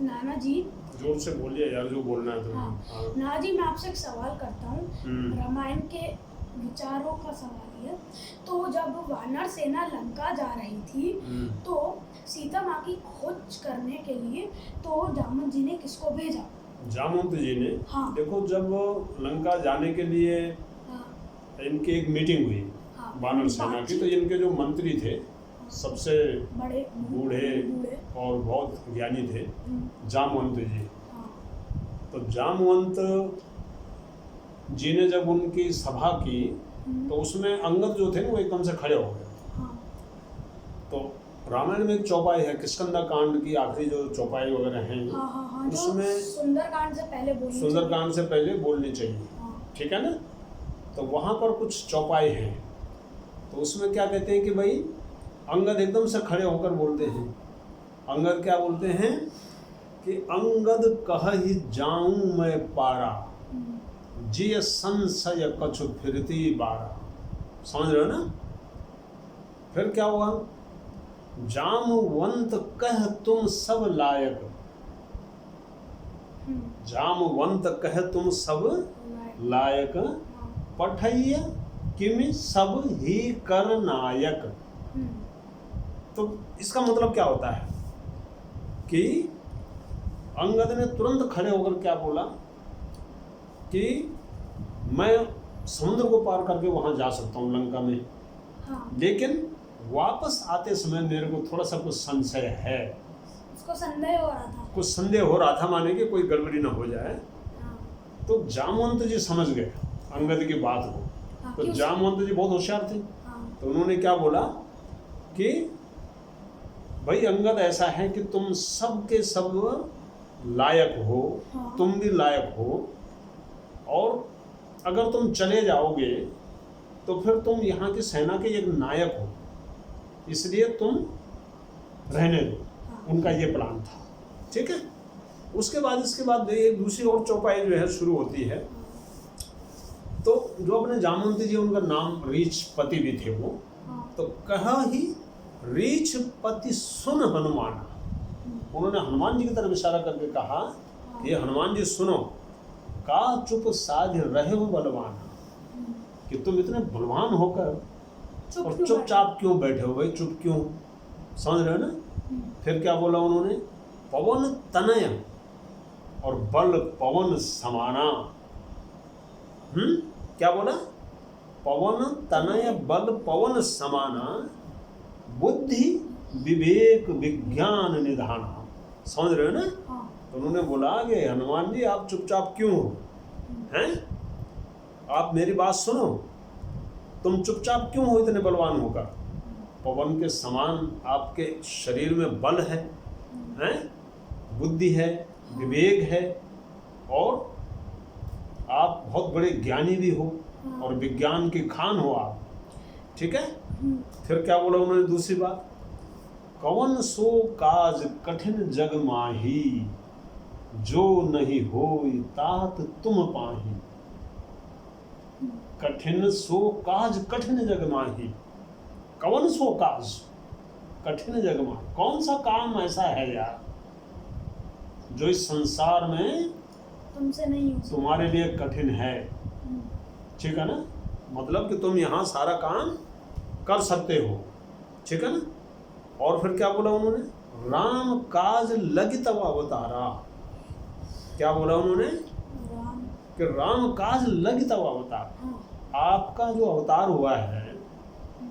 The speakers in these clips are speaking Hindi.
नाना जी, जोर से बोलिए यार, जो बोलना है तुम्हें। हाँ नाना जी, मैं आपसे एक सवाल करता हूँ। रामायण के विचारों का सवाल है। तो जब वानर सेना लंका जा रही थी तो सीता माँ की खोज करने के लिए तो जामवंत जी ने किसको भेजा? जामवंत जी ने? हाँ। देखो, जब लंका जाने के लिए इनकी एक मीटिंग हुई वानर सेना की, तो इनके जो मंत्री थे, सबसे बड़े बूढ़े और बहुत ज्ञानी थे, जामवंत जी। तो जामवंत जी ने जब उनकी सभा की तो उसमें अंगद जो थे ना, वो एकदम से खड़े हो गए। तो रामायण में एक चौपाई है, किष्किंधा कांड की आखिरी जो चौपाई वगैरह हैं, उसमें सुंदरकांड से पहले बोलनी चाहिए। ठीक है ना? तो वहाँ पर कुछ चौपाई हैं, तो उसमें क्या कहते हैं कि भाई अंगद एकदम से खड़े होकर बोलते हैं। अंगद क्या बोलते हैं कि अंगद कहि जाऊं मैं पारा, जिय संशय कछु फिरती बारा। समझ रहे हो ना? फिर क्या हुआ? जामवंत कह तुम सब लायक, जामवंत कह तुम सब लायक, पठैय किमि सब ही कर नायक। तो इसका मतलब क्या होता है कि अंगद ने तुरंत खड़े होकर क्या बोला कि मैं समुद्र को पार करके वहां जा सकता हूँ लंका में, लेकिन वापस आते समय मेरे को थोड़ा सा कुछ संशय है। उसको संदेह हो रहा था, कुछ संदेह हो रहा था, माने कि कोई गड़बड़ी ना हो जाए। तो जामवंत जी समझ गए अंगद की बात को। तो जामवंत जी बहुत होशियार थे। तो उन्होंने क्या बोला कि भाई अंगद, ऐसा है कि तुम सब के सब लायक हो, तुम भी लायक हो, और अगर तुम चले जाओगे तो फिर तुम यहाँ की सेना के एक नायक हो, इसलिए तुम रहने दो। उनका ये प्लान था। ठीक है? उसके बाद इसके बाद एक दूसरी और चौपाई जो है शुरू होती है। तो जो अपने जामवंत जी, उनका नाम रीछपति भी थे वो। तो कहा ही रीछपति सुन हनुमान, उन्होंने हनुमान जी की तरफ इशारा करके कहा कि हनुमान जी सुनो, का चुप साध रहे हो बलवान, कि तुम इतने बलवान होकर और चुपचाप क्यों बैठे हो? भाई चुप क्यों? समझ रहे हो ना? फिर क्या बोला उन्होंने? पवन तनय और बल पवन समाना। क्या बोला? पवन तनय बल पवन समाना, बुद्धि विवेक विज्ञान निधाना। समझ रहे हो ना? तो उन्होंने बोला कि हनुमान जी आप चुपचाप क्यों हो? हैं? आप मेरी बात सुनो, तुम चुपचाप क्यों हो इतने बलवान होकर? पवन के समान आपके शरीर में बल है, हैं? बुद्धि है, विवेक है, और आप बहुत बड़े ज्ञानी भी हो, और विज्ञान की खान हो आप। ठीक है? फिर क्या बोला उन्होंने दूसरी बात? कवन सो काज कठिन जग माही, जो नहीं होई तात तुम पाही। कठिन सो काज कठिन जग माही, कवन सो काज कठिन जग माही। कौन सा काम ऐसा है यार जो इस संसार में तुमसे नहीं हो, तुम्हारे लिए कठिन है? ठीक है ना? मतलब कि तुम यहाँ सारा काम कर सकते हो। ठीक है ना? और फिर क्या बोला उन्होंने? राम काज लगी तब अवतारा। क्या बोला उन्होंने? कि राम काज लगी तब अवतार। आपका जो अवतार हुआ है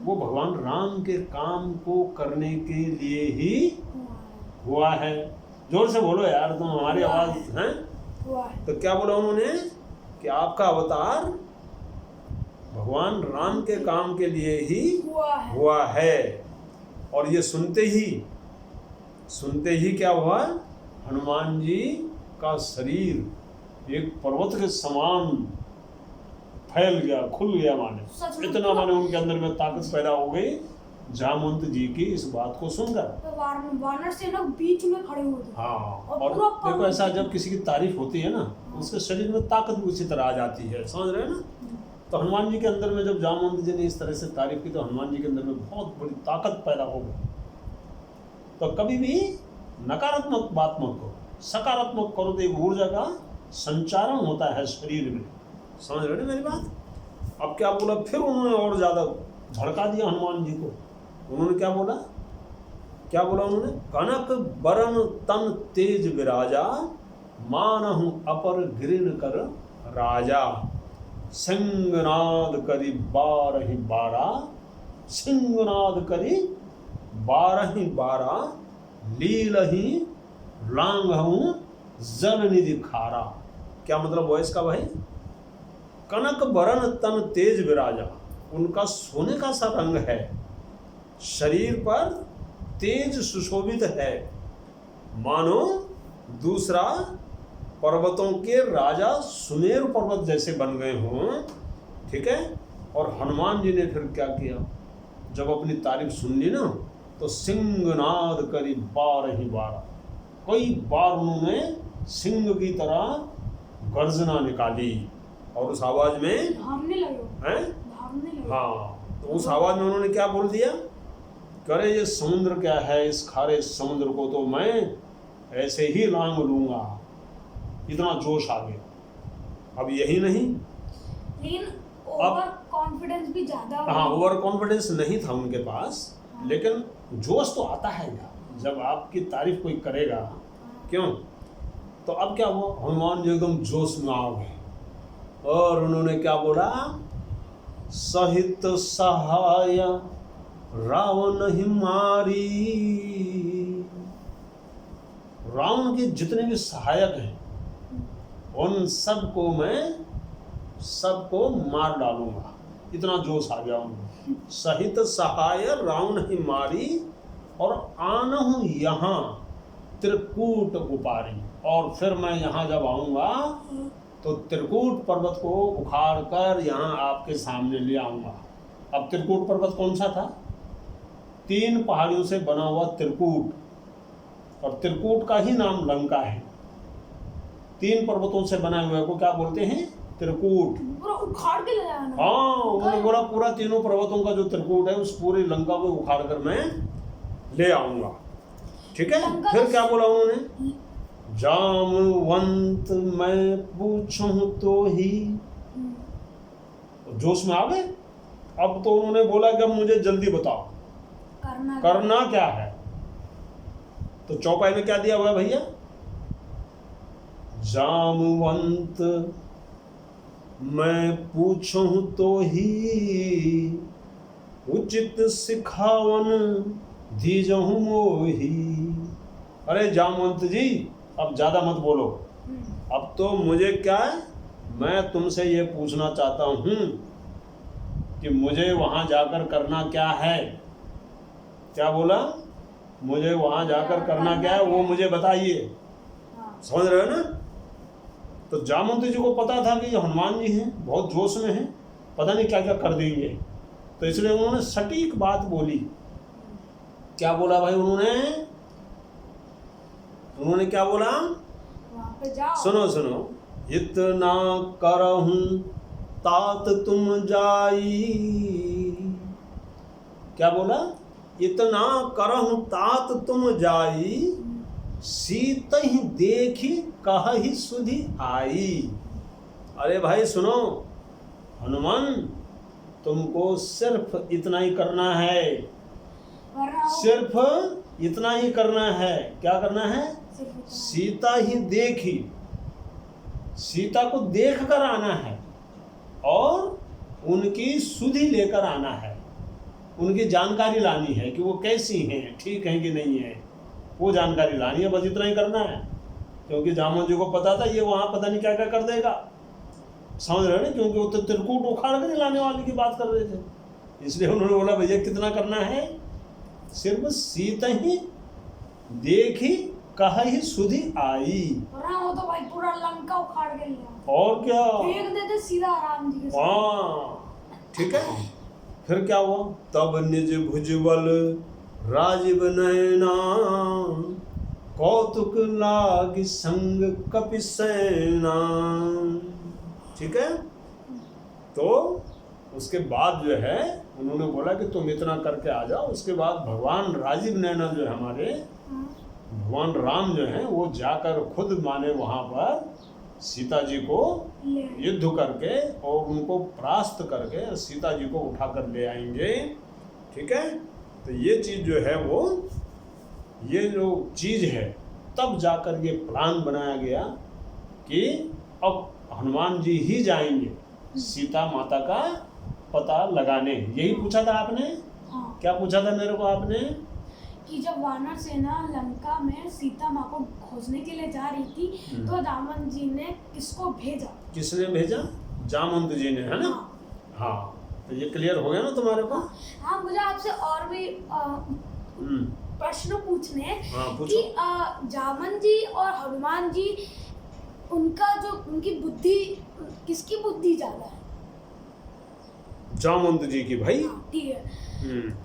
वो भगवान राम के काम को करने के लिए ही हुआ है। जोर से बोलो यार, तुम हमारी आवाज है। तो क्या बोला उन्होंने? कि आपका अवतार भगवान राम के काम के लिए ही हुआ है। और ये सुनते ही क्या हुआ? हनुमान जी का शरीर एक पर्वत के समान फैल गया, खुल गया, माने इतना, माने उनके अंदर में ताकत पैदा हो गई जामवंत जी की इस बात को सुनकर। तो वानर सेना बीच में खड़े हुए थे। हाँ, और देखो ऐसा जब किसी की तारीफ होती है ना, उसके शरीर में ताकत भी उसी तरह आ जाती है। समझ रहे हैं ना? तो हनुमान जी के अंदर में जब जामवंत जी ने इस तरह से तारीफ की तो हनुमान जी के अंदर में बहुत बड़ी ताकत पैदा हो गई। तो कभी भी नकारात्मक बात मत करो, सकारात्मक करो तो एक ऊर्जा का संचारण होता है शरीर में। समझ रहे मेरी बात? अब क्या बोला, फिर उन्होंने और ज्यादा भड़का दिया हनुमान जी को। उन्होंने क्या बोला उन्होंने, कनक बरन तन तेज विराजा, मानहु अपर गिरिन कर राजा, सिंहनाद करी 12 सिंहनाद करी 12 लीलही लांघहूं जल निधि खारा। क्या मतलब हुआ इसका भाई? कनक बरन तन तेज विराजा, उनका सोने का सा रंग है, शरीर पर तेज सुशोभित है, मानो दूसरा पर्वतों के राजा सुमेरु पर्वत जैसे बन गए हों। ठीक है। और हनुमान जी ने फिर क्या किया, जब अपनी तारीफ सुन ली ना, तो सिंहनाद करी 12 कई बार उन्होंने सिंह की तरह गर्जना निकाली, और उस आवाज में भागने लगे। हाँ, तो उस आवाज में उन्होंने क्या बोल दिया, करे ये समुद्र क्या है, इस खारे समुद्र को तो मैं ऐसे ही लांग लूंगा। इतना जोश आ गया। अब यही नहीं, लेकिन ओवर कॉन्फिडेंस भी ज्यादा। हाँ, ओवर कॉन्फिडेंस नहीं था उनके पास, लेकिन जोश तो आता है यार जब आपकी तारीफ कोई करेगा। क्यों? तो अब क्या हुआ, हनुमान जी एकदम जोश में आ गए और उन्होंने क्या बोला, सहित सहाय रावण ही मारी। रावण के जितने भी सहायक हैं उन सबको मैं सबको मार डालूंगा। इतना जोश आ गया उनको। सहित सहाय रावण ही मारी, और आनहु यहाँ त्रिकूट उपारी, और फिर मैं यहाँ जब आऊंगा तो त्रिकूट पर्वत को उखाड़ कर यहाँ आपके सामने ले आऊंगा। अब त्रिकूट पर्वत कौन सा था? 3 पहाड़ियों से बना हुआ त्रिकूट, और त्रिकूट का ही नाम लंका है। 3 पर्वतों से बना हुआ को क्या बोलते हैं? त्रिकूट। पूरा उखाड़ के ले आना। हाँ, उन्होंने बोला पूरा 3 पर्वतों का जो त्रिकूट है उस पूरी लंका को उखाड़ कर मैं ले आऊंगा। ठीक है। फिर क्या बोला उन्होंने, जामवंत मैं पूछूं तो ही। जोश में आ गए। अब तो उन्होंने बोला कि अब मुझे जल्दी बताओ करना क्या है। तो चौपाई में क्या दिया हुआ है भैया, जामवंत मैं पूछूं तो ही, उचित सिखावन दीजहु मोही। अरे जामवंत जी, अब ज्यादा मत बोलो, अब तो मुझे क्या है, मैं तुमसे ये पूछना चाहता हूं कि मुझे वहां जाकर करना क्या है। क्या बोला, मुझे वहां जाकर करना क्या है वो मुझे बताइए। समझ रहे हो ना? तो जामवंत जी को पता था कि ये हनुमान जी हैं, बहुत जोश में हैं, पता नहीं क्या क्या कर देंगे, तो इसलिए उन्होंने सटीक बात बोली। क्या बोला भाई उन्होंने क्या बोला, सुनो सुनो, इतना करहूं तात तुम जाई। क्या बोला, इतना करहूं तात तुम जाई, सीत ही देखी कहि सुधि आई। अरे भाई सुनो, हनुमान तुमको सिर्फ इतना ही करना है, सिर्फ इतना ही करना है। क्या करना है? सीता ही देखी, सीता को देख कर आना है और उनकी सुधि लेकर आना है, उनकी जानकारी लानी है कि वो कैसी हैं, ठीक हैं कि नहीं है, वो जानकारी लानी है। बस इतना ही करना है, क्योंकि जामवंत जी को पता था ये वहां पता नहीं क्या क्या कर देगा। समझ रहे ना? क्योंकि वो तो त्रिकूट उखाड़ कर लाने वाले की बात कर रहे थे, इसलिए उन्होंने बोला भैया कितना करना है, सिर्फ सीता ही देखी कहि सुधि आई। वो तो भाई पूरा लंका उखाड़ के लिया, और क्या फेंक देते सीधा राम जी के साथ। हाँ, ठीक है। फिर क्या हुआ, तब निज भुजबल राजीव नयना, कौतुक लाग संग कपि सेना। ठीक है। तो उसके बाद जो है उन्होंने बोला कि तुम इतना करके आ जाओ। उसके बाद भगवान राजीव नयना जो है हमारे, भगवान राम जो है वो जाकर खुद माने वहां पर सीता जी को ले युद्ध करके और उनको परास्त करके सीता जी को उठाकर ले आएंगे। ठीक है, तो ये चीज जो है वो ये जो चीज है तब जाकर ये प्लान बनाया गया कि अब हनुमान जी ही जाएंगे सीता माता का पता लगाने। यही पूछा था आपने? हाँ, क्या पूछा था मेरे को आपने? कि जब वानर सेना लंका में सीता माँ को खोजने के लिए जा रही थी तो रावण जी ने किसको भेजा? किसने भेजा? जामवंत जी ने, है ना? हाँ, तो ये क्लियर हो गया ना तुम्हारे को? हाँ, मुझे आपसे और भी प्रश्न पूछने हैं कि जामवंत जी और हनुमान जी उनका जो उनकी बुद्धि, किसकी बुद्धि ज्यादा है? जामवंत जी की भाई। ठीक है,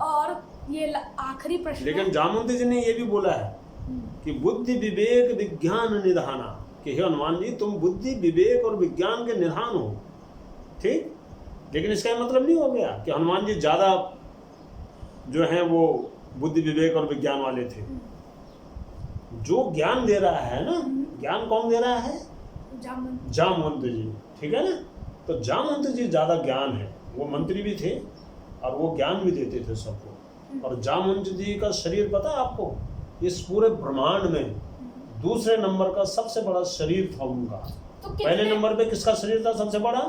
और ये आखिरी प्रश्न। लेकिन जामवंत जी ने ये भी बोला है कि बुद्धि विवेक विज्ञान निधाना, कि हे हनुमान जी तुम बुद्धि विवेक और विज्ञान के निधान हो। ठीक, लेकिन इसका ये मतलब नहीं हो गया कि हनुमान जी ज्यादा जो है वो बुद्धि विवेक और विज्ञान वाले थे। जो ज्ञान दे रहा है ना, ज्ञान कौन दे रहा है? जामवंत जी। ठीक है ना, तो जामवंत जी ज्यादा ज्ञान है, वो मंत्री भी थे और वो ज्ञान भी देते थे सबको। और जामवंत जी का शरीर पता है आपको, इस पूरे ब्रह्मांड में दूसरे नंबर का सबसे बड़ा शरीर था उनका। तो पहले नंबर पे किसका शरीर था सबसे बड़ा?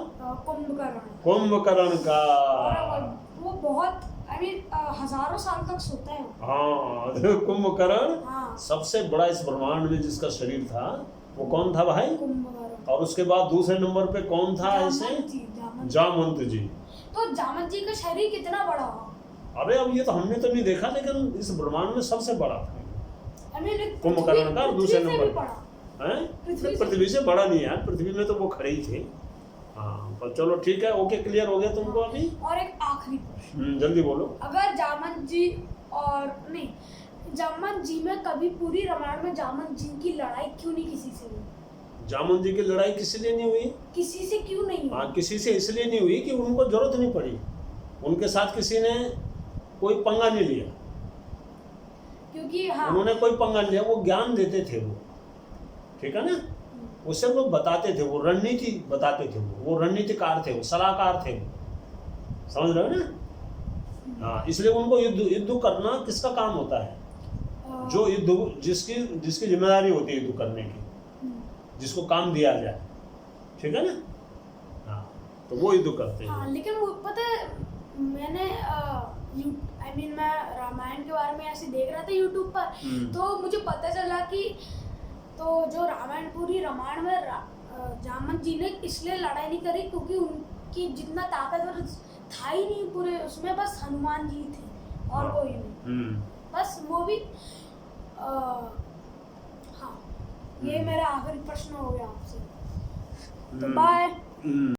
कुंभकर्ण का। वो बहुत हजारों साल तक सोता है। हाँ, कुंभकर्ण सबसे बड़ा इस ब्रह्मांड में जिसका शरीर था वो कौन था भाई? कुंभकर्ण। और उसके बाद दूसरे नंबर पे कौन था ऐसे? जामवंत जी। तो जामवंत जी का शरीर कितना बड़ा हो? अरे अब ये तो हमने तो नहीं देखा, लेकिन इस ब्रह्मांड में सबसे बड़ा था कुंभकर्ण का। दूसरे नंबर है पृथ्वी से बड़ा नहीं है, पृथ्वी में तो वो खड़े ही थे। हाँ, पर चलो ठीक है, ओके, क्लियर हो गया तुमको अभी? और एक आखिरी प्रश्न, जल्दी बोलो। अगर जामवंत जी और नहीं, जामवंत जी में कभी पूरी रामायण में जामवंत जी की लड़ाई क्यों नहीं किसी से हुई? जामवंत जी की लड़ाई किसी लिए नहीं हुई? किसी से क्यों नहीं हुई? हाँ, किसी से इसलिए नहीं हुई कि उनको जरूरत नहीं पड़ी, उनके साथ किसी ने कोई पंगा नहीं लिया। क्योंकि हाँ, उन्होंने कोई पंगा नहीं लिया, वो ज्ञान देते थे वो। ठीक है ना, उससे वो बताते थे, वो रणनीति बताते थे, वो रणनीतिकार थे, वो सलाहकार थे, समझ रहे हो ना? हाँ, इसलिए उनको युद्ध करना किसका काम होता है? जो युद्ध जिसकी जिम्मेदारी होती है युद्ध करने की, जिसको काम दिया जाए। ठीक है ना? हाँ, तो वो युद्ध करते हैं। हाँ, लेकिन वो पता है, मैंने मैं रामायण के बारे में ऐसे देख रहा था यूट्यूब पर, तो मुझे पता चला कि तो जो पूरी रामायण में जामवंत जी ने इसलिए लड़ाई नहीं करी क्योंकि उनकी जितना ताकतवर था ही नहीं पूरे उसमें, बस हनुमान जी थे और कोई नहीं। बस वो भी हाँ, ये मेरा आखिरी प्रश्न हो गया आपसे। तो बाय।